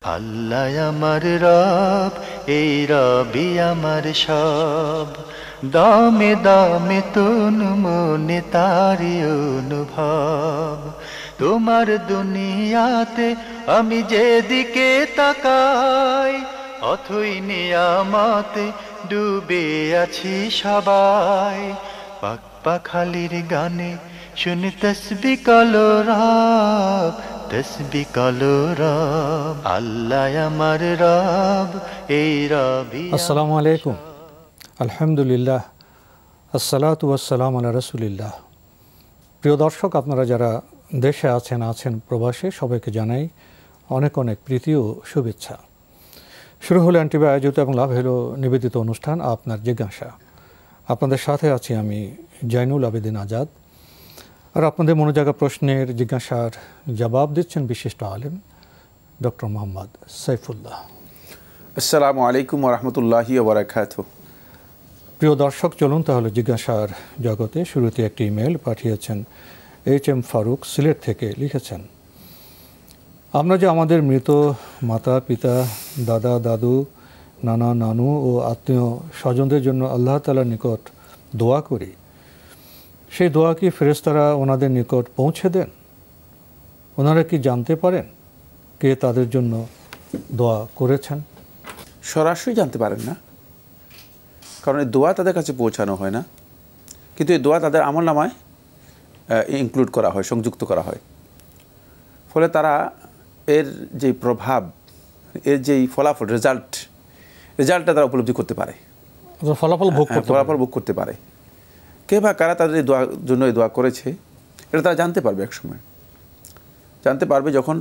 আল্লাহ আমার রব, এই রবি আমার সব। দামে দামে তুন মনে তারি অনুভব। তোমার দুনিয়াতে আমি যেদিকে তাকাই, অথই নিয়ামতে ডুবে আছি সবাই। পাক পাখালির গানে শুনি তসবিহ কালো রব, তসবিহ কালো রব। আল্লাহ আমার রব, এই রবি। আসসালামু আলাইকুম, আলহামদুলিল্লাহ, আসসালাতু ওয়াসসালামু আলা রাসূলিল্লাহ। প্রিয় দর্শক, আপনারা যারা দেশে আছেন প্রবাসে, সবাইকে জানাই অনেক অনেক প্রীতি ও শুভেচ্ছা। শুরু হলো এনটিভি আয়োজিত এবং লাভ হলো নিবেদিত অনুষ্ঠান আপনার জিজ্ঞাসা। আপনাদের সাথে আছি আমি জয়নুল আবেদিন আজাদ। আর আপনাদের মনোজাগা প্রশ্নের জিজ্ঞাসার জবাব দিচ্ছেন বিশিষ্ট আলেম ডক্টর মোহাম্মদ সাইফুল্লাহ। আসসালামু আলাইকুম ওয়া রাহমাতুল্লাহি ওয়া বারাকাতুহু। প্রিয় দর্শক, চলুন তাহলে জিজ্ঞাসার জগতে। শুরুতে একটি ইমেল পাঠিয়েছেন HM ফারুক, সিলেট থেকে। লিখেছেন, আমরা যে আমাদের মৃত মাতা পিতা, দাদা দাদু, নানা নানু ও আত্মীয় স্বজনদের জন্য আল্লাহ তাআলার নিকট দোয়া করি, সেই দোয়া কি ফেরেশতারা ওনাদের নিকট পৌঁছে দেন? ওনারা কি জানতে পারেন কে তাদের জন্য দোয়া করেছেন? সরাসরি জানতে পারেন না, কারণ এই দোয়া তাদের কাছে পৌঁছানো হয় না, কিন্তু এই দোয়া তাদের আমলনামায় ইনক্লুড করা হয়, সংযুক্ত করা হয়। ফলে তারা এর যে প্রভাব, এর যেই ফলাফল, রেজাল্টটা তারা উপলব্ধি করতে পারে, ফলাফল ভোগ করতে পারে। কে বা কারা তাদের এই দোয়ার জন্য এই দোয়া করেছে, এটা তারা জানতে পারবে। এক সময় জানতে পারবে যখন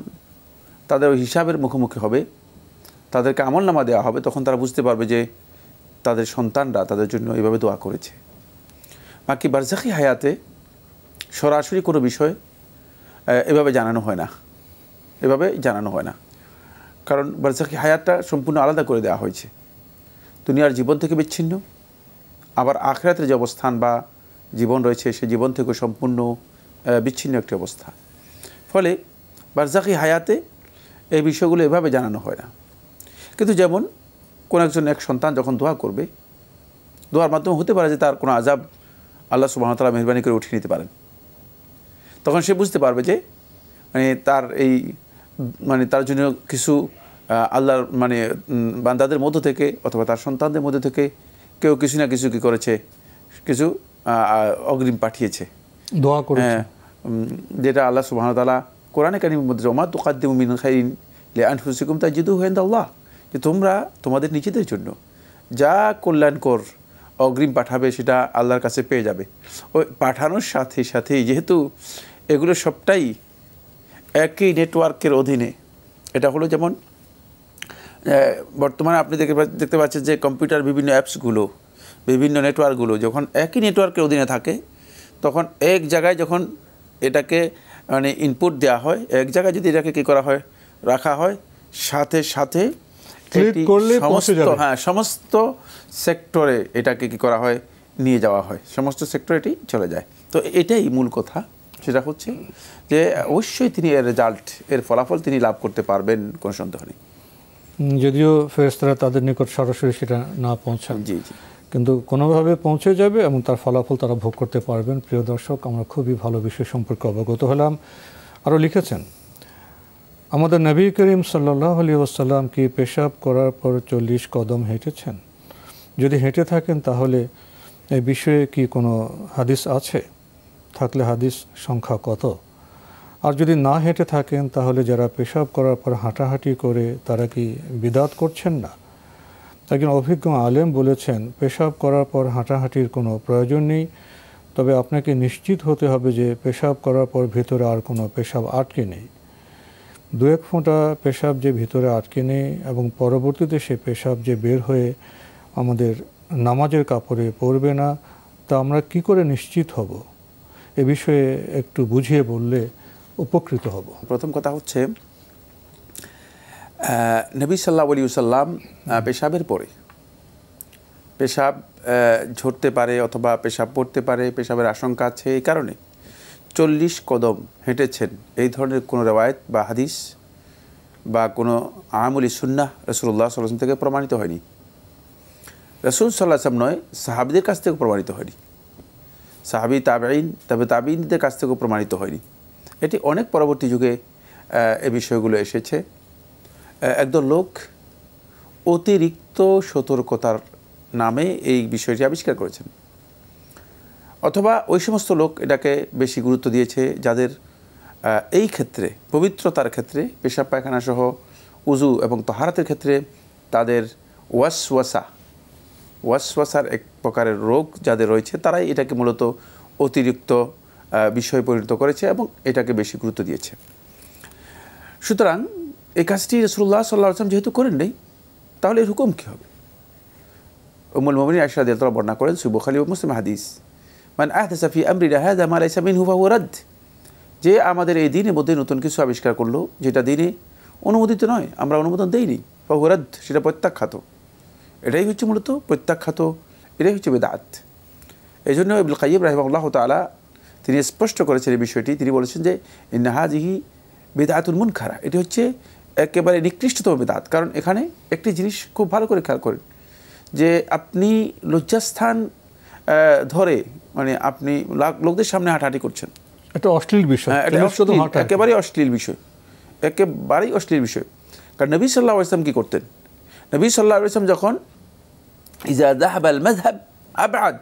তাদের ওই হিসাবের মুখোমুখি হবে, তাদেরকে আমলনামা দেওয়া হবে, তখন তারা বুঝতে পারবে যে তাদের সন্তানরা তাদের জন্য এইভাবে দোয়া করেছে। বাকি বারজাখি হায়াতে সরাসরি কোনো বিষয় এভাবে জানানো হয় না, কারণ বারজাখি হায়াতটা সম্পূর্ণ আলাদা করে দেওয়া হয়েছে। দুনিয়ার জীবন থেকে বিচ্ছিন্ন, আবার আখিরাতের যে অবস্থান বা জীবন রয়েছে সেই জীবন থেকে সম্পূর্ণ বিচ্ছিন্ন একটি অবস্থা। ফলে বারজাখি হায়াতে এই বিষয়গুলো এভাবে জানানো হয় না। কিন্তু যেমন কোন এক সন্তান যখন দোয়া করবে, দোয়ার মাধ্যমে হতে পারে যে তার কোনো আযাব আল্লাহ সুবহানাহু ওয়া তাআলা মেহেরবানি করে উঠিয়ে নিতে পারেন। তখন সে বুঝতে পারবে যে তার জন্য কিছু আল্লাহর বান্দাদের মধ্য থেকে অথবা তার সন্তানদের মধ্য থেকে কেউ কিছু না কিছু কি করেছে, কিছু অগ্রিম পাঠিয়েছে, দোয়া করেছে, যেটা আল্লাহ সুবহানাহু ওয়া তাআলা কোরআনে কারীমের মধ্যে ওমা তুকাদ্দিমু মিন খাইরিন লিআনফুসিকুম তাজিদুহু ইনদাল্লাহ, যে তোমরা তোমাদের নিজেদের জন্য যা কল্যাণকর অগ্রিম পাঠাবে সেটা আল্লাহর কাছে পেয়ে যাবে। ওই পাঠানোর সাথে সাথেই যেহেতু এগুলো সবটাই একই নেটওয়ার্কের অধীনে, এটা হলো যেমন বর্তমানে আপনি দেখতে পাচ্ছেন যে কম্পিউটার বিভিন্ন অ্যাপসগুলো, বিভিন্ন নেটওয়ার্কগুলো যখন একই নেটওয়ার্কের অধীনে থাকে, তখন এক জায়গায় যখন এটাকে ইনপুট দেওয়া হয়, এক জায়গায় যদি এটাকে কী করা হয়, রাখা হয়, সাথে সাথে সমস্ত সেক্টরে এটাকে কি করা হয়, নিয়ে যাওয়া হয়, সমস্ত সেক্টরে এটি চলে যায়। তো এটাই মূল কথা, সেটা হচ্ছে যে অবশ্যই তিনি এর ফলাফল তিনি লাভ করতে পারবেন, কোনো সন্দেহ নেই। যদিও ফেরেশতারা তাদের নিকট সরাসরি সেটা না পৌঁছান, জি, কিন্তু কোনোভাবে পৌঁছে যাবে এবং তার ফলাফল তারা ভোগ করতে পারবেন। প্রিয় দর্শক, আমরা খুবই ভালো বিষয় সম্পর্কে অবগত হলাম। আরও লিখেছেন, আমাদের নবী করিম সাল্লাল্লাহু আলাইহি ওয়াসাল্লাম কি পেশাব করার পর 40 কদম হেঁটেছেন? যদি হেঁটে থাকেন তাহলে এই বিষয়ে কি কোনো হাদিস আছে? থাকলে হাদিস সংখ্যা কত? আর যদি না হেঁটে থাকেন তাহলে যারা পেশাব করার পর হাঁটাহাঁটি করে তারা কি বিদআত করছেন না? একজন অভিজ্ঞ আলেম বলেছেন, পেশাব করার পর হাঁটাহাঁটির কোনো প্রয়োজন নেই, তবে আপনাকে নিশ্চিত হতে হবে যে পেশাব করার পর ভেতরে আর কোনো পেশাব আটকে নেই। 2-1 ফোঁটা পেশাব যে ভিতরে আটকে নেই এবং পরবর্তীতে সে পেশাব যে বের হয়ে আমাদের নামাজের কাপড়ে পড়বে না, তা আমরা কি করে নিশ্চিত হব? এ বিষয়ে একটু বুঝিয়ে বললে উপকৃত হব। প্রথম কথা হচ্ছে, নবী সাল্লাল্লাহু আলাইহি ওয়াসাল্লাম পেশাবের পরে পেশাব ঝরতে পারে অথবা পেশাব পড়তে পারে, পেশাবের আশঙ্কা আছে, এই কারণে 40 কদম হেঁটেছেন, এই ধরনের কোনো রেওয়ায়েত বা হাদিস বা কোনো আমলি সুন্নাহ রাসূলুল্লাহ সাল্লাল্লাহু আলাইহি ওয়াসাল্লাম থেকে প্রমাণিত হয়নি। রাসূল সাল্লাল্লাহু আলাইহি ওয়াসাল্লাম নয়, সাহাবীদের কাছ থেকে প্রমাণিত হয়নি, সাহাবী তাবেঈন তাবেঈনদের কাছ থেকেও প্রমাণিত হয়নি। এটি অনেক পরবর্তী যুগে এই বিষয়গুলো এসেছে। একদল লোক অতিরিক্ত সতর্কতার নামে এই বিষয়টি আবিষ্কার করেছেন, অথবা ওই সমস্ত লোক এটাকে বেশি গুরুত্ব দিয়েছে যাদের এই ক্ষেত্রে, পবিত্রতার ক্ষেত্রে, পেশাব পায়খানা সহ উজু এবং তাহারাতের ক্ষেত্রে তাদের ওয়াসওয়াসার এক প্রকারের রোগ যাদের রয়েছে, তারাই এটাকে মূলত অতিরিক্ত বিষয় পরিণত করেছে এবং এটাকে বেশি গুরুত্ব দিয়েছে। সুতরাং এই কাজটি রাসূলুল্লাহ সাল্লাল্লাহু আলাইহি ওয়াসাল্লাম যেহেতু করেন নাই, তাহলে এর হুকুম কী হবে? উম্মুল মুমিনিন আয়েশা রাদিয়াল্লাহু তাআলা বর্ণনা করেন, সহিহ বুখারী ও মুসলিম হাদিস, মান আহদাসা ফি আমরিনা হাযা মা লাইসা মিনহু ফাহুয়া রাদ। যে আমাদের এই দিনের মধ্যে নতুন কিছু আবিষ্কার করলো যেটা দিনে অনুমোদিত নয়, আমরা অনুমোদন দেইনি, ফাহুয়া রাদ, সেটা প্রত্যাখ্যাত। এটাই হচ্ছে মূলত প্রত্যাখ্যাত, এটাই হচ্ছে বিদআত। এই জন্য ইবনুল কাইয়্যিম রাহিমাহুল্লাহ তাআলা তিনি স্পষ্ট করেছেন এই বিষয়টি। তিনি বলেছেন যে ইন্না হাযিহি বিদআতুন মুনকারা, এটি হচ্ছে একেবারে নিকৃষ্টতম বিদআত। কারণ এখানে একটি জিনিস খুব ভালো করে খেয়াল করেন যে আপনি লজ্জাস্থান ধরে, মানে আপনি লোকদের সামনে হাঁটাহাঁটি করছেন, এটা অশ্লীল বিষয়, একেবারেই অশ্লীল বিষয়, একেবারেই অশ্লীল বিষয়। কারণ নবী সাল্লাল্লাহু আলাইহি ওয়াসাল্লাম কী করতেন? নবী সাল্লাল্লাহু আলাইহি ওয়াসাল্লাম যখন ইজা যাহাবাল মাযহাব আবআদ,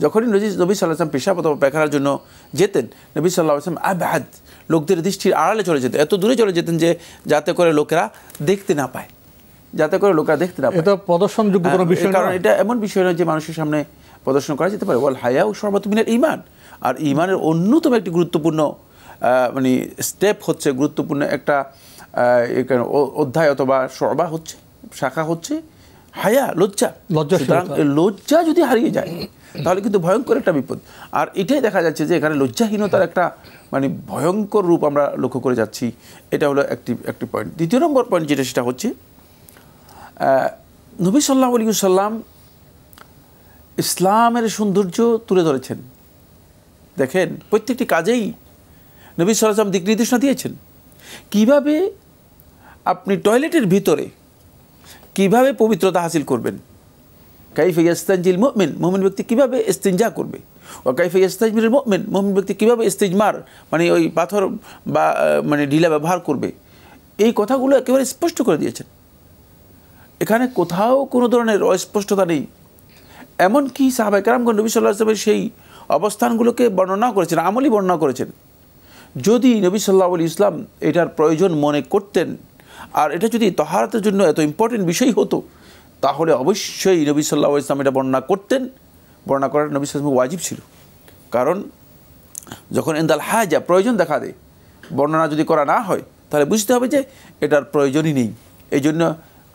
যখনই নবী সাল্লাল্লাহু আলাইহি ওয়াসাল্লাম পেশাব অথবা পায়খানার জন্য যেতেন, নবী সাল্লাল্লাহু আলাইহি ওয়াসাল্লাম আবআদ, লোকদের দৃষ্টির আড়ালে চলে যেতেন, এত দূরে চলে যেতেন যে যাতে করে লোকেরা দেখতে না পায়, যাতে করে লোকেরা দেখতে না পায়। এটা প্রদর্শনযোগ্য কোনো বিষয় না, কারণ এটা এমন বিষয় নয় যে মানুষের সামনে প্রদর্শন করা যেতে পারে। ওয়াল হায়াউ শু'বাতুম মিনাল ঈমান, আর ঈমানের অন্যতম একটি গুরুত্বপূর্ণ মানে স্টেপ হচ্ছে, গুরুত্বপূর্ণ একটা অধ্যায় অথবা শু'বা হচ্ছে, শাখা হচ্ছে হায়া, লজ্জা। সুতরাং লজ্জা যদি হারিয়ে যায় তাহলে কিন্তু ভয়ঙ্কর একটা বিপদ। আর এটাই দেখা যাচ্ছে যে এখানে লজ্জাহীনতার একটা মানে ভয়ঙ্কর রূপ আমরা লক্ষ্য করে যাচ্ছি। এটা হলো একটি পয়েন্ট। দ্বিতীয় নম্বর পয়েন্ট যেটা, সেটা হচ্ছে নবী সাল্লাল্লাহু আলাইহি ওয়াসাল্লাম ইসলামের সৌন্দর্য তুলে ধরেছেন। দেখেন প্রত্যেকটি কাজেই নবী সাল্লাল্লাহু আলাইহি ওয়াসাল্লাম দিক নির্দেশনা দিয়েছেন। কীভাবে আপনি টয়লেটের ভিতরে কীভাবে পবিত্রতা হাসিল করবেন, কাইফা ইয়াস্তানজিল মুমিন, মুমিন ব্যক্তি কীভাবে ইস্তিনজা করবে, ও কাইফা ইয়াস্তাজমিরুল মুমিন, মুমিন ব্যক্তি কীভাবে ইস্তিজমার মানে ওই পাথর বা মানে ঢিলা ব্যবহার করবে, এই কথাগুলো একেবারে স্পষ্ট করে দিয়েছেন। এখানে কোথাও কোনো ধরনের অস্পষ্টতা নেই। এমনকি সাহাবায়ে কেরামগণ নবী সাল্লাল্লাহু আলাইহি ওয়াসাল্লামের সেই অবস্থানগুলোকে বর্ণনা করেছেন, আমলি বর্ণনা করেছেন। যদি নবী সাল্লাল্লাহু আলাইহি ওয়াসাল্লাম এটার প্রয়োজন মনে করতেন, আর এটা যদি তাহারাতের জন্য এত ইম্পর্টেন্ট বিষয় হতো, তাহলে অবশ্যই নবী সাল্লাল্লাহু আলাইহি ওয়াসাল্লাম এটা বর্ণনা করতেন। বর্ণনা করার নবী সাল্লাল্লাহু আলাইহি ওয়াসাল্লাম ওয়াজিব ছিল। কারণ যখন ইনদাল হাজা, প্রয়োজন দেখা দেয়, বর্ণনা যদি করা না হয় তাহলে বুঝতে হবে যে এটার প্রয়োজনই নেই। এই জন্য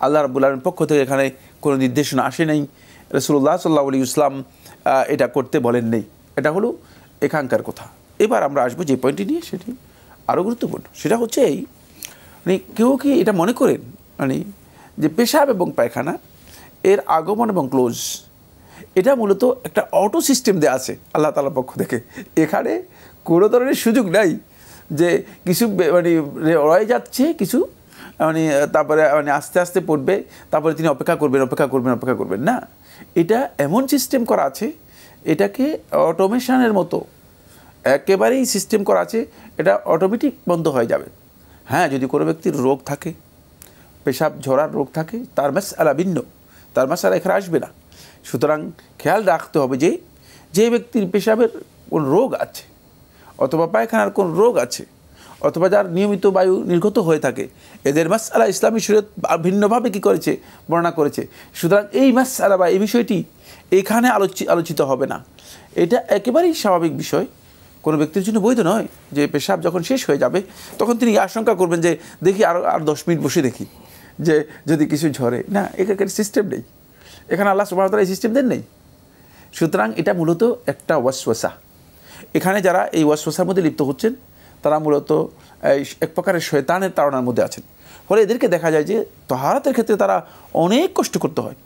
আল্লাহ রাব্বুল আলামিনের পক্ষ থেকে এখানে কোনো নির্দেশনা আসে নাই, রাসূলুল্লাহ সাল্লাল্লাহু আলাইহি ওয়াসাল্লাম এটা করতে বলেন নেই। এটা হলো এখানকার কথা। এবার আমরা আসবো যে পয়েন্টটি নিয়ে, সেটি আরও গুরুত্বপূর্ণ। সেটা হচ্ছে এই, মানে কেউ কি এটা মনে করেন মানে যে পেশাব এবং পায়খানা এর আগমন এবং ক্লোজ, এটা মূলত একটা অটো সিস্টেম দেওয়া আছে আল্লাহ তাআলার পক্ষ থেকে। এখানে কোনো ধরনের সুযোগ নাই যে কিছু মানে রয়ে যাচ্ছে কিছু, মানে তারপরে মানে আস্তে আস্তে পড়বে, তারপরে তিনি অপেক্ষা করবেন না। এটা এমন সিস্টেম করা আছে, এটাকে অটোমেশনের মতো একেবারেই সিস্টেম করা আছে, এটা অটোমেটিক বন্ধ হয়ে যাবে। হ্যাঁ, যদি কোনো ব্যক্তির রোগ থাকে, পেশাব ঝরার রোগ থাকে, তার মাসআলা ভিন্ন, তার মাসআলা এখানে আসবে না। সুতরাং খেয়াল রাখতে হবে যে যে ব্যক্তির পেশাবের কোন রোগ আছে, অথবা পায়খানার কোন রোগ আছে, অথবা যার নিয়মিত বায়ু নির্গত হয়ে থাকে, এদের মাসআলা ইসলামী শরীয়ত ভিন্নভাবে কী করেছে, বর্ণনা করেছে। সুতরাং এই মাসআলা বা এই বিষয়টি এখানে আলোচিত হবে না। এটা একেবারেই স্বাভাবিক বিষয়, কোনো ব্যক্তির জন্য বৈধ নয় যে পেশাব যখন শেষ হয়ে যাবে তখন তিনি আশঙ্কা করবেন যে দেখি আর 10 মিনিট বসে দেখি যে যদি কিছু ঝরে। না, এখানে সিস্টেম নেই, এখানে আল্লাহ সুবহানাহু ওয়া তাআলা এই সিস্টেম দেন নেই। সুতরাং এটা মূলত একটা ওয়াসওয়াসা। এখানে যারা এই ওয়াসওয়াসার মধ্যে লিপ্ত হচ্ছেন তারা মূলত এক প্রকারের শয়তানের তাড়নার মধ্যে আছেন। ফলে এদেরকে দেখা যায় যে তাহারাতের ক্ষেত্রে তারা অনেক কষ্ট করতে হয়।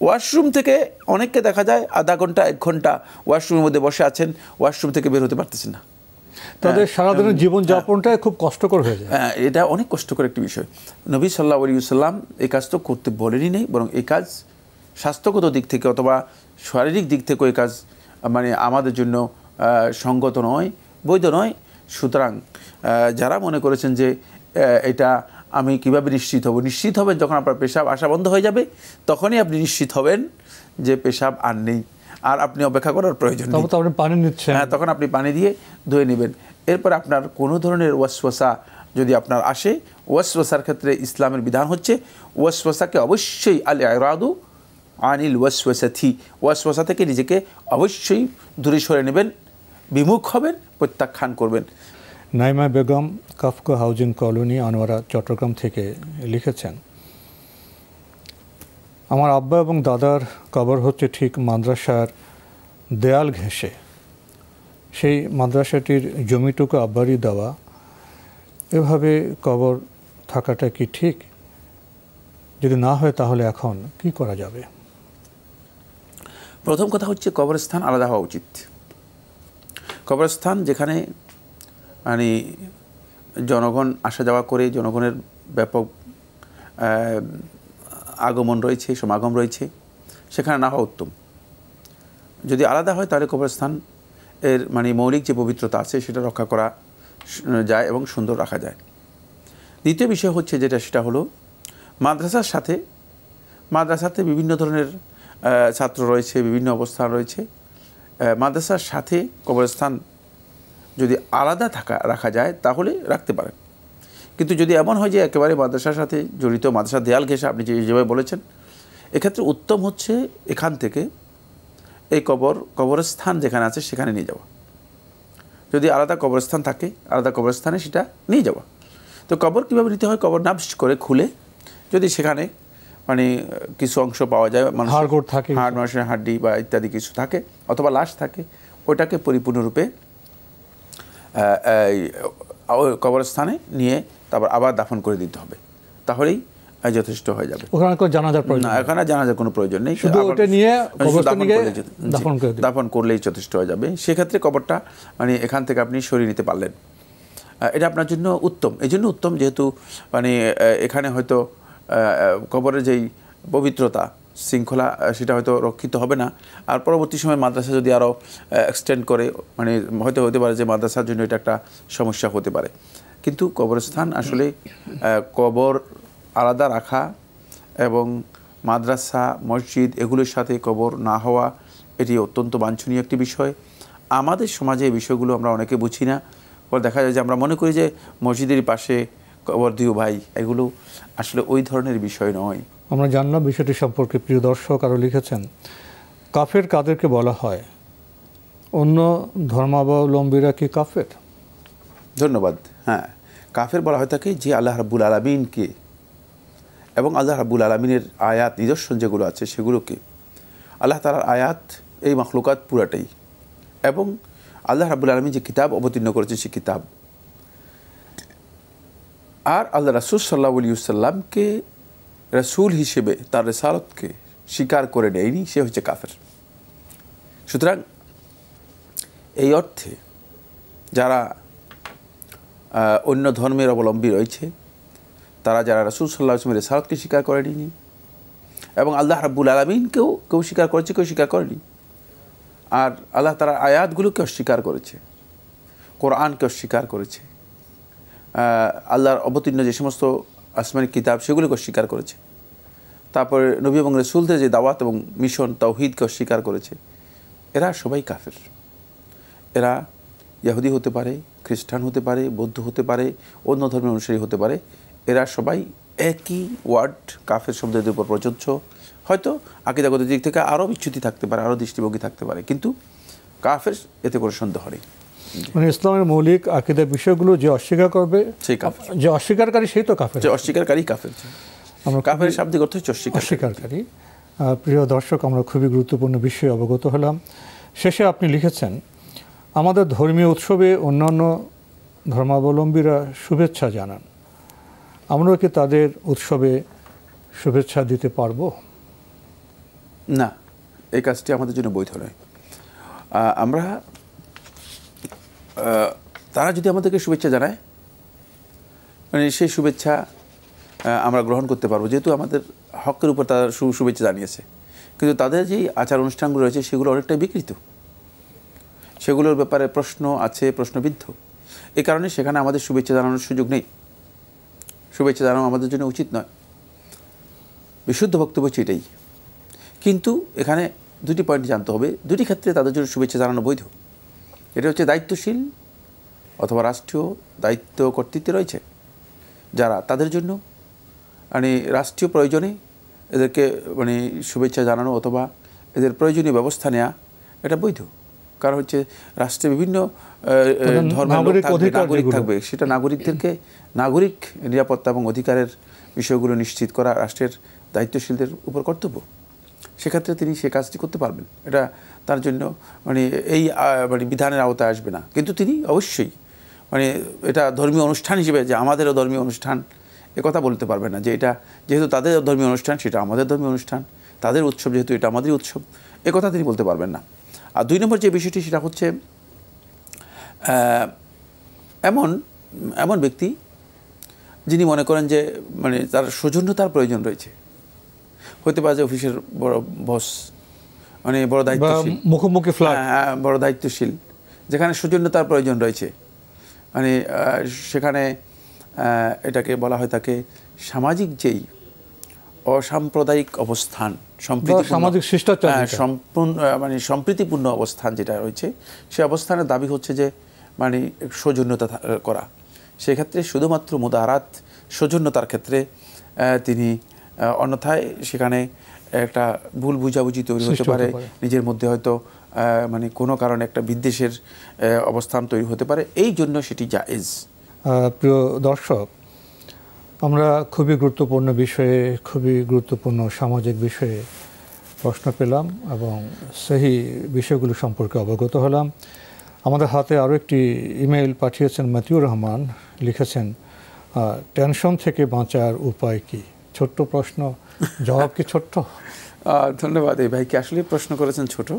ওয়াশরুম থেকে অনেককে দেখা যায় আধা ঘন্টা 1 ঘন্টা ওয়াশরুমের মধ্যে বসে আছেন, ওয়াশরুম থেকে বের হতে পারতেছেন না। তাদের সারাদিনের জীবনযাপনটাই খুব কষ্টকর হয়ে যায়। এটা অনেক কষ্টকর একটি বিষয়। নবী সাল্লাল্লাহু আলাইহি ওয়াসাল্লাম এই কাজ তো করতে বলেনই নেই, বরং এই কাজ স্বাস্থ্যগত দিক থেকে অথবা শারীরিক দিক থেকে এই কাজ মানে আমাদের জন্য সঙ্গত নয়, বৈধ নয়। সুতরাং যারা মনে করেছেন যে এটা আমি কিভাবে নিশ্চিত হব, নিশ্চিত হবেন যখন আপনার পেশাব আসা বন্ধ হয়ে যাবে, তখনই আপনি নিশ্চিত হবেন যে পেশাব আর নেই, আর আপনি অপেক্ষা করার প্রয়োজন নেই। আপনি পানি নিচ্ছেন, হ্যাঁ, তখন আপনি পানি দিয়ে ধুয়ে নেবেন। এরপর আপনার কোনো ধরনের ওয়াসওয়াসা যদি আপনার আসে, ওয়াসওয়াসার ক্ষেত্রে ইসলামের বিধান হচ্ছে ওয়াসওয়াসাকে অবশ্যই আল ইরাদু আনিল ওয়াসওয়াসাতি, ওয়াসওয়াসা থেকে নিজেকে অবশ্যই দূরে সরে নেবেন, বিমুখ হবেন, প্রত্যাখ্যান করবেন। নাইমা বেগম কাফকো হাউজিং কলোনি, আনোয়ারা, চট্টগ্রাম থেকে লিখেছেন, আমার আব্বা এবং দাদার কবর হচ্ছে ঠিক মাদ্রাসার দেয়াল ঘেঁষে। সেই মাদ্রাসাটির জমিটুকু আব্বারই দেওয়া। এভাবে কবর থাকাটা কি ঠিক? যদি না হয় তাহলে এখন কি করা যাবে? প্রথম কথা হচ্ছে কবরস্থান আলাদা হওয়া উচিত। কবরস্থান যেখানে মানে জনগণ আসা যাওয়া করে, জনগণের ব্যাপক আগমন রয়েছে, সমাগম রয়েছে, সেখানে না হওয়া উত্তম। যদি আলাদা হয় তাহলে কবরস্থান এর মানে মৌলিক যে পবিত্রতা আছে সেটা রক্ষা করা যায় এবং সুন্দর রাখা যায়। দ্বিতীয় বিষয় হচ্ছে যেটা, সেটা হলো মাদ্রাসাতে বিভিন্ন ধরনের ছাত্র রয়েছে, বিভিন্ন অবস্থান রয়েছে। মাদ্রাসার সাথে কবরস্থান যদি আলাদা রাখা যায় তাহলে রাখতে পারেন। কিন্তু যদি এমন হয় যে একেবারে মাদ্রাসার সাথে জড়িত, মাদ্রাসার দেয়াল ঘেঁষে আপনি যেভাবে বলেছেন, এক্ষেত্রে উত্তম হচ্ছে এখান থেকে এই কবরস্থান যেখানে আছে সেখানে নিয়ে যাওয়া। যদি আলাদা কবরস্থান থাকে, আলাদা কবরস্থানে সেটা নিয়ে যাওয়া। তো কবর কীভাবে নিতে হয়? কবর নাবশ করে খুলে, যদি সেখানে মানে কিছু অংশ পাওয়া যায়, মানুষের হাড্ডি বা ইত্যাদি কিছু থাকে অথবা লাশ থাকে, ওটাকে পরিপূর্ণরূপে কবরস্থানে নিয়ে তারপর আবার দাফন করে দিতে হবে, তাহলেই যথেষ্ট হয়ে যাবে। ওখানে জানাজার প্রয়োজন না, এখানে জানাজার কোনো প্রয়োজন নেই, দাফন করলেই যথেষ্ট হয়ে যাবে। সেক্ষেত্রে কবরটা মানে এখান থেকে আপনি সরিয়ে নিতে পারলেন, এটা আপনার জন্য উত্তম। এই জন্য উত্তম যেহেতু মানে এখানে হয়তো কবরের যেই পবিত্রতা শৃঙ্খলা সেটা হয়তো রক্ষিত হবে না। আর পরবর্তী সময় মাদ্রাসা যদি আরও এক্সটেন্ড করে, মানে হয়তো হতে পারে যে মাদ্রাসার জন্য এটা একটা সমস্যা হতে পারে। কিন্তু কবরস্থান আসলে কবর আলাদা রাখা এবং মাদ্রাসা, মসজিদ এগুলোর সাথে কবর না হওয়া, এটি অত্যন্ত বাঞ্ছনীয় একটি বিষয়। আমাদের সমাজে এই বিষয়গুলো আমরা অনেকে বুঝি না। পরে দেখা যায় যে আমরা মনে করি যে মসজিদের পাশে কবর দিও ভাই, এগুলো আসলে ওই ধরনের বিষয় নয়। আমরা জানলাম বিষয়টি সম্পর্কে। প্রিয় দর্শক আরও লিখেছেন, কাফের কাদেরকে বলা হয়? অন্য ধর্মাবলম্বীরা কি কাফের? ধন্যবাদ। হ্যাঁ, কাফের বলা হয় থাকে যে আল্লাহ রাব্বুল আলামিনকে এবং আল্লাহ রাব্বুল আলামিনের আয়াত নিদর্শন যেগুলো আছে সেগুলোকে, আল্লাহ তাআলার আয়াত এই মাখলুকাত পুরাটাই, এবং আল্লাহ রাব্বুল আলামিন যে কিতাব অবতীর্ণ করেছে সে কিতাব, আর আল্লাহ রাসূল সাল্লাল্লাহু আলাইহি ওয়াসাল্লামকে রাসূল হিসেবে তার রিসালাতকে স্বীকার করে নেয়নি, সে হচ্ছে কাফের। সুতরাং এই অর্থে যারা অন্য ধর্মের অবলম্বী রয়েছে, তারা যারা রাসূল সাল্লাল্লাহু আলাইহি ওয়াসাল্লামের রিসালাতকে স্বীকার করেনি এবং আল্লাহ রাব্বুল আলামিনকেও কেউ স্বীকার করেছে, কেউ স্বীকার করেনি, আর আল্লাহ তাআলার আয়াতগুলোকে অস্বীকার করেছে, কোরআনকে অস্বীকার করেছে, আল্লাহর অবতীর্ণ যে সমস্ত আসমানি কিতাব সেগুলোকে অস্বীকার করেছে, তারপরে নবী এবং রাসূলদের যে দাওয়াত এবং মিশন তাওহীদকে অস্বীকার করেছে, এরা সবাই কাফের। এরা ইহুদি হতে পারে, খ্রিস্টান হতে পারে, বৌদ্ধ হতে পারে, অন্য ধর্মের অনুসারী হতে পারে, এরা সবাই একই ওয়ার্ড কাফের শব্দের উপর প্রযোজ্য। হয়তো আকীদাগত দিক থেকে আরও বিচ্যুতি থাকতে পারে, আরও দৃষ্টিভঙ্গি থাকতে পারে, কিন্তু কাফের এতে কোনো সন্দেহ নেই। মানে ইসলামের মৌলিক আকীদা বিষয়গুলো যে অস্বীকার করবে সেই কাফের, যে অস্বীকারী সেই তো কাফের, যে অস্বীকারী কাফের। আমরা কাফের শাব্দিক অর্থ হচ্ছে অস্বীকারী। প্রিয় দর্শক, আমরা খুবই গুরুত্বপূর্ণ বিষয়ে অবগত হলাম। শেষে আপনি লিখেছেন, আমাদের ধর্মীয় উৎসবে অন্যান্য ধর্মাবলম্বীরা শুভেচ্ছা জানান, আমরা কি তাদের উৎসবে শুভেচ্ছা দিতে পারবো? না, এই কাজটি আমাদের জন্য বৈধ নয়। আমরা তারা যদি আমাদেরকে শুভেচ্ছা জানায়, মানে সেই শুভেচ্ছা আমরা গ্রহণ করতে পারবো, যেহেতু আমাদের হকের উপর তারা শুভেচ্ছা জানিয়েছে। কিন্তু তাদের যেই আচার অনুষ্ঠানগুলো রয়েছে সেগুলো অনেকটাই বিকৃত, সেগুলোর ব্যাপারে প্রশ্ন আছে, প্রশ্নবিদ্ধ। এই কারণে সেখানে আমাদের শুভেচ্ছা জানানোর সুযোগ নেই, শুভেচ্ছা জানানো আমাদের জন্য উচিত নয়। বিশুদ্ধ বক্তব্য হচ্ছে এটাই। কিন্তু এখানে দুটি পয়েন্ট জানতে হবে, দুটি ক্ষেত্রে তাদের জন্য শুভেচ্ছা জানানো বৈধ। এটা হচ্ছে দায়িত্বশীল অথবা রাষ্ট্রীয় দায়িত্ব কর্তৃত্বে রয়েছে যারা, তাদের জন্য মানে রাষ্ট্রীয় প্রয়োজনে এদেরকে মানে শুভেচ্ছা জানানো অথবা এদের প্রয়োজনীয় ব্যবস্থা নেওয়া এটা বৈধ। কারণ হচ্ছে রাষ্ট্রে বিভিন্ন ধর্মের নাগরিক থাকবে, সেটা নাগরিকদেরকে নাগরিক নিরাপত্তা এবং অধিকারের বিষয়গুলো নিশ্চিত করা রাষ্ট্রের দায়িত্বশীলদের উপর কর্তব্য। সেক্ষেত্রে তিনি সে কাজটি করতে পারবেন, এটা তার জন্য মানে এই মানে বিধানের আওতায় আসবে না। কিন্তু তিনি অবশ্যই মানে এটা ধর্মীয় অনুষ্ঠান হিসেবে যে আমাদেরও ধর্মীয় অনুষ্ঠান কথা বলতে পারবেন না, যে এটা যেহেতু তাদের ধর্মীয় অনুষ্ঠান সেটা আমাদের ধর্মীয় অনুষ্ঠান, তাদের উৎসব যেহেতু এটা আমাদেরই উৎসব, কথা তিনি বলতে পারবেন না। আর দুই নম্বর যে বিষয়টি সেটা হচ্ছে এমন ব্যক্তি যিনি মনে করেন যে মানে তার সৌজন্যতার প্রয়োজন রয়েছে, হতে পারে যে অফিসের বড় বস, মানে বড় দায়িত্বশীল, মুখোমুখি বড় দায়িত্বশীল, যেখানে সৌজন্যতার প্রয়োজন রয়েছে, মানে সেখানে এটাকে বলা হয় তাকে সামাজিক যেই অসাম্প্রদায়িক অবস্থান, সামাজিক শিষ্টাচার, মানে সম্প্রীতিপূর্ণ অবস্থান যেটা রয়েছে, সে অবস্থানের দাবি হচ্ছে যে মানে সৌজন্যতা করা। সেক্ষেত্রে শুধুমাত্র মুদারাত সৌজন্যতার ক্ষেত্রে তিনি, অন্যথায় সেখানে একটা ভুল বুঝাবুঝি তৈরি হতে পারে, নিজের মধ্যে হয়তো মানে কোনো কারণে একটা বিদ্বেষের অবস্থান তৈরি হতে পারে, এই জন্য সেটি জায়েজ। প্রিয় দর্শক, আমরা খুবই গুরুত্বপূর্ণ বিষয়ে, খুবই গুরুত্বপূর্ণ সামাজিক বিষয়ে প্রশ্ন পেলাম এবং সেই বিষয়গুলো সম্পর্কে অবগত হলাম। আমাদের হাতে আরও একটি ইমেইল পাঠিয়েছেন মতিউর রহমান, লিখেছেন টেনশন থেকে বাঁচার উপায় কি? ছোট্ট প্রশ্ন, জবাব কি ছোট্ট? ধন্যবাদ। এই ভাইকে আসলে প্রশ্ন করেছেন ছোট,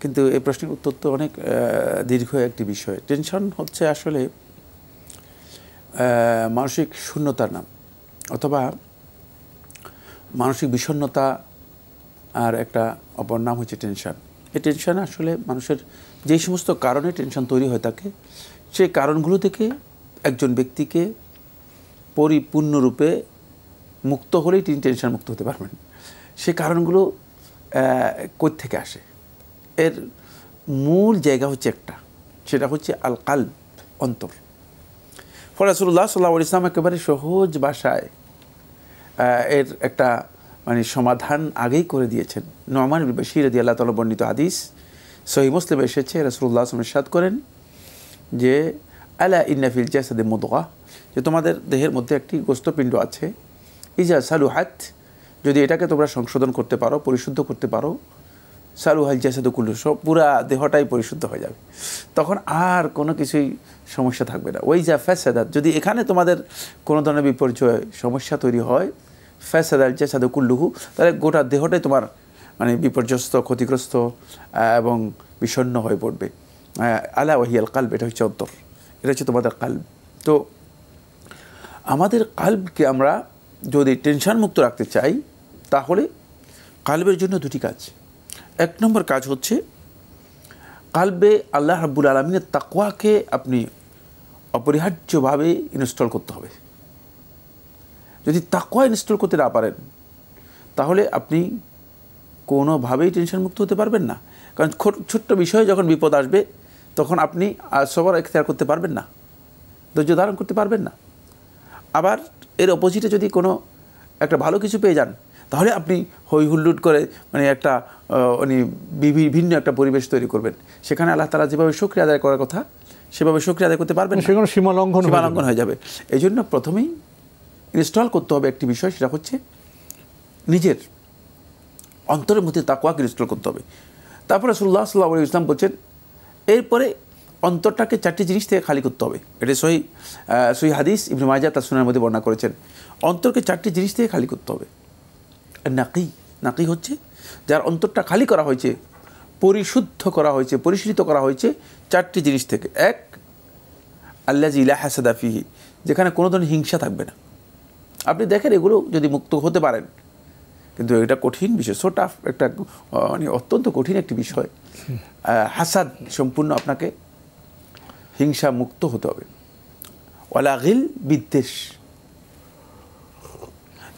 কিন্তু এই প্রশ্নের উত্তর তো অনেক দীর্ঘ একটি বিষয়। টেনশন হচ্ছে আসলে মানসিক শূন্যতার নাম, অথবা মানসিক বিষণ্ণতা, আর একটা অপর নাম হচ্ছে টেনশন। এই টেনশন আসলে মানুষের যেই সমস্ত কারণে টেনশন তৈরি হয়ে থাকে, সেই কারণগুলো থেকে একজন ব্যক্তিকে পরিপূর্ণরূপে মুক্ত হলেই তিনি টেনশন মুক্ত হতে পারবেন। সেই কারণগুলো কই থেকে আসে, এর মূল জায়গা হচ্ছে একটা, সেটা হচ্ছে আল কালব, অন্তর। রাসূলুল্লাহ সাল্লাল্লাহু আলাইহি ওয়াসাল্লাম একেবারে সহজ ভাষায় এর একটা মানে সমাধান আগেই করে দিয়েছেন। নু'মান ইবনে বাশীর রাদিয়াল্লাহু তাআলা বর্ণিত হাদিস সহিহ মুসলিমে এসেছে, রাসূলুল্লাহ সাল্লাল্লাহু আলাইহি ওয়াসাল্লাম ইরশাদ করেন যে আলা ইন্না ফিল জাসাদি মুদগাহ, যে তোমাদের দেহের মধ্যে একটি গোস্তপিণ্ড আছে, ইজা সালুহাত, যদি এটাকে তোমরা সংশোধন করতে পারো, পরিশুদ্ধ করতে পারো, সালুহাল জাসাদু কুল্লু, সব পুরা দেহটাই পরিশুদ্ধ হয়ে যাবে, তখন আর কোনো কিছুই সমস্যা থাকবে না। ওই যা ফাসাদাত, যদি এখানে তোমাদের কোনো ধরনের বিপর্যয় সমস্যা তৈরি হয়, ফাসাদাল জাসাদু কুল্লুহু, তাহলে গোটা দেহটাই তোমার মানে বিপর্যস্ত, ক্ষতিগ্রস্ত এবং বিষণ্ণ হয়ে পড়বে। আলা ওয়াহিয়াল কালব, এটা হচ্ছে অন্তর, এটা হচ্ছে তোমাদের কালব। তো আমাদের কালবকে আমরা যদি টেনশন মুক্ত রাখতে চাই, তাহলে কালবের জন্য দুটি কাজ। এক নম্বর কাজ হচ্ছে কালবে আল্লাহ রাব্বুল আলামিনের তাকওয়াকে আপনি অপরিহার্যভাবে ইনস্টল করতে হবে। যদি তাকওয়া ইনস্টল করতে না পারেন, তাহলে আপনি কোনোভাবেই টেনশন মুক্ত হতে পারবেন না। কারণ ছোট্ট বিষয়ে যখন বিপদ আসবে, তখন আপনি সবর এখতিয়ার করতে পারবেন না, ধৈর্য ধারণ করতে পারবেন না। আবার এর অপোজিটে যদি কোনো একটা ভালো কিছু পেয়ে যান, তাহলে আপনি হই হুল্লুট করে মানে একটা ভিন্ন একটা পরিবেশ তৈরি করবেন। সেখানে আল্লাহ তাআলা যেভাবে শুকরিয়া আদায় করার কথা, সেভাবে শুকরিয়া আদায় করতে পারবেন না, সেখানে সীমালঙ্ঘন হয়ে যাবে। এই জন্য প্রথমেই ইনস্টল করতে হবে একটি বিষয়, সেটা হচ্ছে নিজের অন্তরের মধ্যে তাকওয়াকে ইনস্টল করতে হবে। তারপরে রাসূলুল্লাহ সাল্লাল্লাহু আলাইহি ওয়াসাল্লাম বলছেন, এরপরে অন্তরটাকে চারটি জিনিস থেকে খালি করতে হবে। এটা সহিহ হাদিস ইবনে মাজাহ তার সুনানের মধ্যে বর্ণনা করেছেন। অন্তরকে চারটি জিনিস থেকে খালি করতে হবে। নাকি, নাকি হচ্ছে যার অন্তরটা খালি করা হয়েছে, পরিশুদ্ধ করা হয়েছে, পরিশীলিত করা হয়েছে চারটি জিনিস থেকে। এক, আল্লাযী লা হাসাদা ফীহি, যেখানে কোনো ধরনের হিংসা থাকবে না। আপনি দেখেন এগুলো যদি মুক্ত হতে পারেন, কিন্তু এটা কঠিন বিষয়, সো টাফ একটা, মানে অত্যন্ত কঠিন একটি বিষয়। হাসাদ সম্পূর্ণ আপনাকে হিংসা মুক্ত হতে হবে। ওয়ালা গিল, বিদ্বেষ।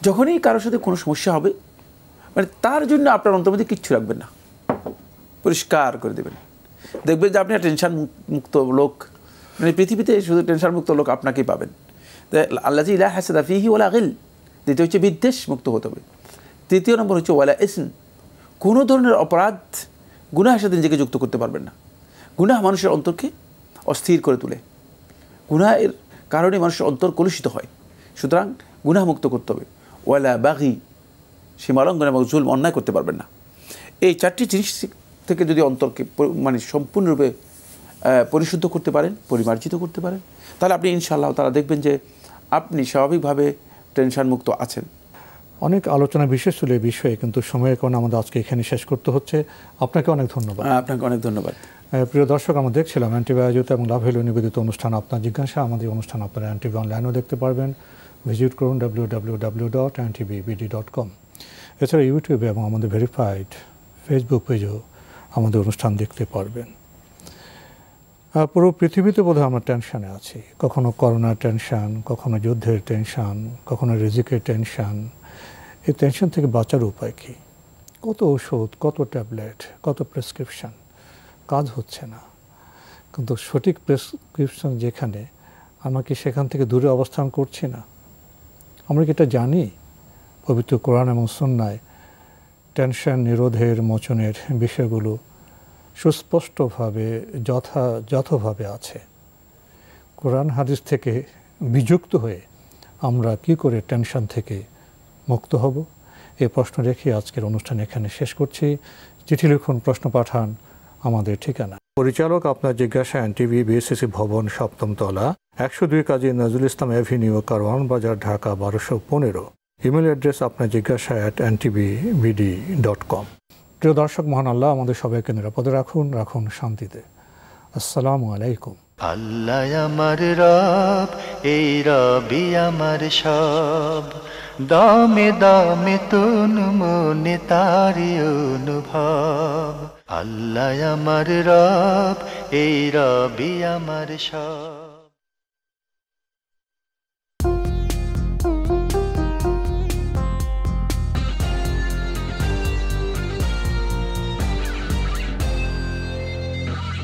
যখনই কারোর সাথে কোনো সমস্যা হবে, মানে তার জন্য আপনার অন্তর মধ্যে কিচ্ছু রাখবেন না, পরিষ্কার করে দেবেন। দেখবেন যে আপনি টেনশন মুক্ত লোক, মানে পৃথিবীতে শুধু টেনশন মুক্ত লোক আপনাকেই পাবেন। আল্লাযী লা হাসাদা ফীহি ওয়ালা গিল। দ্বিতীয় হচ্ছে বিদ্বেষ মুক্ত হতে হবে। তৃতীয় নম্বর হচ্ছে ওয়ালা ইসম, কোনো ধরনের অপরাধ গুনাহের সাথে নিজেকে যুক্ত করতে পারবেন না। গুনাহ মানুষের অন্তরকে অস্থির করে তোলে, গুনাহের কারণে মানুষের অন্তর কলুষিত হয়। সুতরাং গুনাহ মুক্ত করতে হবে। ওয়ালা বাগি, সীমালঙ্ঘন এবং জুলম, অন্যায় করতে পারবেন না। এই চারটি জিনিস থেকে যদি অন্তরকে মানে সম্পূর্ণরূপে পরিশুদ্ধ করতে পারেন, পরিমার্জিত করতে পারেন, তাহলে আপনি ইনশাআল্লাহ তাআলা দেখবেন যে আপনি স্বাভাবিকভাবে টেনশন মুক্ত আছেন। অনেক আলোচনা বিশেষ ছিল এই বিষয়ে, কিন্তু সময়ের কারণে আমাদের আজকে এখানে শেষ করতে হচ্ছে। আপনাকে অনেক ধন্যবাদ। আপনাকে অনেক ধন্যবাদ। প্রিয় দর্শক, আমরা দেখছিলাম এনটিভি আয়োজিত এবং লাভ হলো নিবেদিত অনুষ্ঠান আপনার জিজ্ঞাসা। আমাদের অনুষ্ঠান আপনারা এনটিভি অনলাইনেও দেখতে পারবেন। ভিজিট করুন www.ntvbd.com। এছাড়া ইউটিউবে এবং আমাদের ভেরিফাইড ফেসবুক পেজেও আমাদের অনুষ্ঠান দেখতে পারবেন। পুরো পৃথিবীতে বোধহয় আমরা টেনশানে আছি, কখনো করোনার টেনশান, কখনো যুদ্ধের টেনশান, কখনো রিজিকের টেনশান। এই টেনশন থেকে বাঁচার উপায় কী? কত ওষুধ, কত ট্যাবলেট, কত প্রেসক্রিপশান, কাজ হচ্ছে না। কিন্তু সঠিক প্রেসক্রিপশন যেখানে, আমরা কি সেখান থেকে দূরে অবস্থান করছি না? আমরা কি এটা জানি? পবিত্র কোরআন এবং সুন্নায় টেনশন নিরোধের মোচনের বিষয়গুলো সুস্পষ্টভাবে যথাযথভাবে আছে। কোরআন হাদিস থেকে বিযুক্ত হয়ে আমরা কি করে টেনশন থেকে মুক্ত হব, এই প্রশ্ন রেখে আজকের অনুষ্ঠান এখানে শেষ করছি। চিঠি লিখুন, প্রশ্ন পাঠান আমাদের ঠিকানা। পরিচালক আপনার জিজ্ঞাসা, এনটিভি, বিএসসিসি ভবন, 7ম তলা, 102 কাজী নজরুল ইসলাম এভিনিউ, কারওয়ান বাজার, ঢাকা 1215। ইমেল অ্যাড্রেস আপনার জিজ্ঞাসা @ntvbd.com। প্রিয় দর্শক, মহান আল্লাহ আমাদের সবাইকে নিরাপদে রাখুন, রাখুন শান্তিতে। আসসালামু আলাইকুম। আল্লাহ আমার রব, এই রবি আমার সব, দামে দামে তুন মনে তারি অনুভব। আল্লাহ আমার রব, এই রবি আমার সব।